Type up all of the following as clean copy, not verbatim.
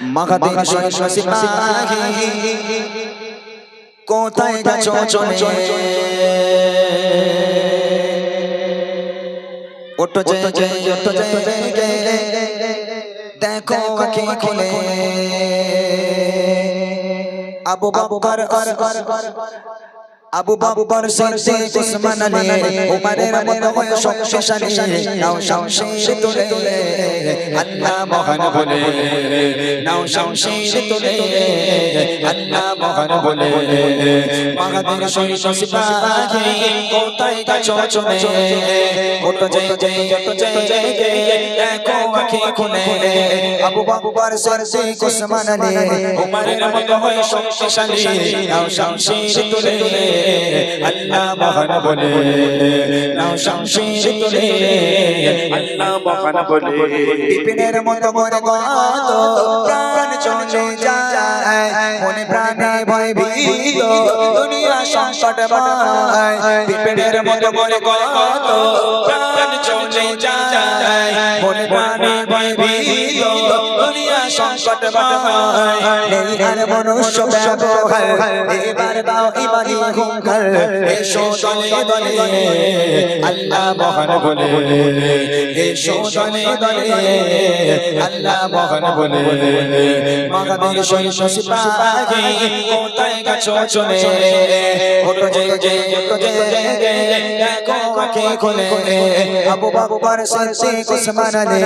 মাগাদের সিপাহী কোথায় গেছো চলে ওঠো জেগে দেখো আঁখি খুলে আবু বকর সিদ্দিক উসমান আলী উমরের মতো হয়ে শক্তিশালী নাও শামশির তুলে আল্লাহ মহান বলে নাও শামশির তুলে আল্লাহ মহান বলে মাগাদের সিপাহী কোথায় গেছো চলে ওঠো জেগে দেখো আঁখি খুলে আবু বকর সিদ্দিক উসমান আলী উমরের মতো হয়ে শক্তিশালী নাও শামশির তুলে আল্লাহ মহান বলে নাও শামশির তুলে আল্লাহ মহান বলে বিপিনের মতো মনে কত প্রাণ চলে যায় মনে প্রাণে ভয় ভীত দুনিয়া সংকটময় বিপিনের মতো মনে কত প্রাণ চলে যায় মনে প্রাণে ভয় ভীত দুনিয়া সংকটময় নেই আর মনুষ্য ব্যবহার এবার দাও ইমানি হুঙ্কার এসো দলে দলে আল্লাহ মহান বলে এসো দলে দলে আল্লাহ মহান বলে মাগাদের সিপাহী কোথায় গেছো চলে ওঠো জেগে দেখো আঁখি খুলে আবু বকর সিদ্দিক উসমান আলী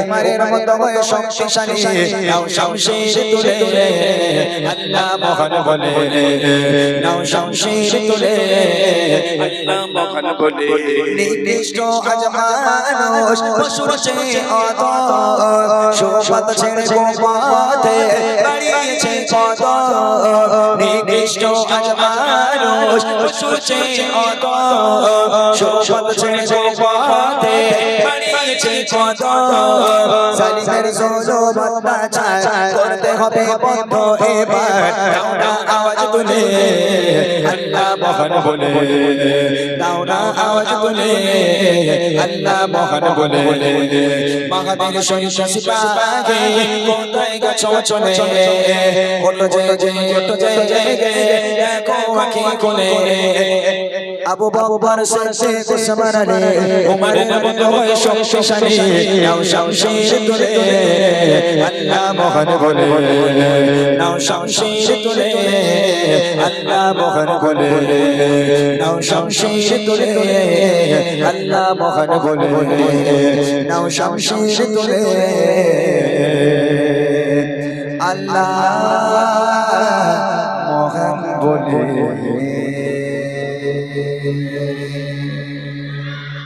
উমরের মতো হয়ে শক্তিশালী নাও শামশির তুলে আল্লাহ মহান বলে নাও শামশির তুলে আল্লাহ মহান বলে নিকৃষ্ট আজ মানুষ পশুর চেয়ে অধম শোভত ছেড়ে গোপথে বাড়িয়েছে কত নিকৃষ্ট আজ মানুষ পশুর চেয়ে অধম শোভত ছেড়ে গোপথে বাড়িয়েছে কত জালিমের জুলুম অত্যাচার করতে হবে বন্ধ এবার দাও না আওয়াজ তুলে আল্লাহ মহান বলে দাও না আওয়াজ তুলে আল্লাহ মহান বলে মাগাদের সিপাহী কোথায় গেছো চলে ওঠো জেগে দেখো আঁখি খুলে আবু বকর সিদ্দিক উসমান আলী উমরের মতো হয়ে শক্তিশালী নাও শামশির তুলে আল্লাহ মহান বলে নাও শামশির তুলে আল্লাহ মহান বলে নাও শামশির তুলে আল্লাহ মহান বলে নাও শামশির তুলে আল্লাহ মহান বলে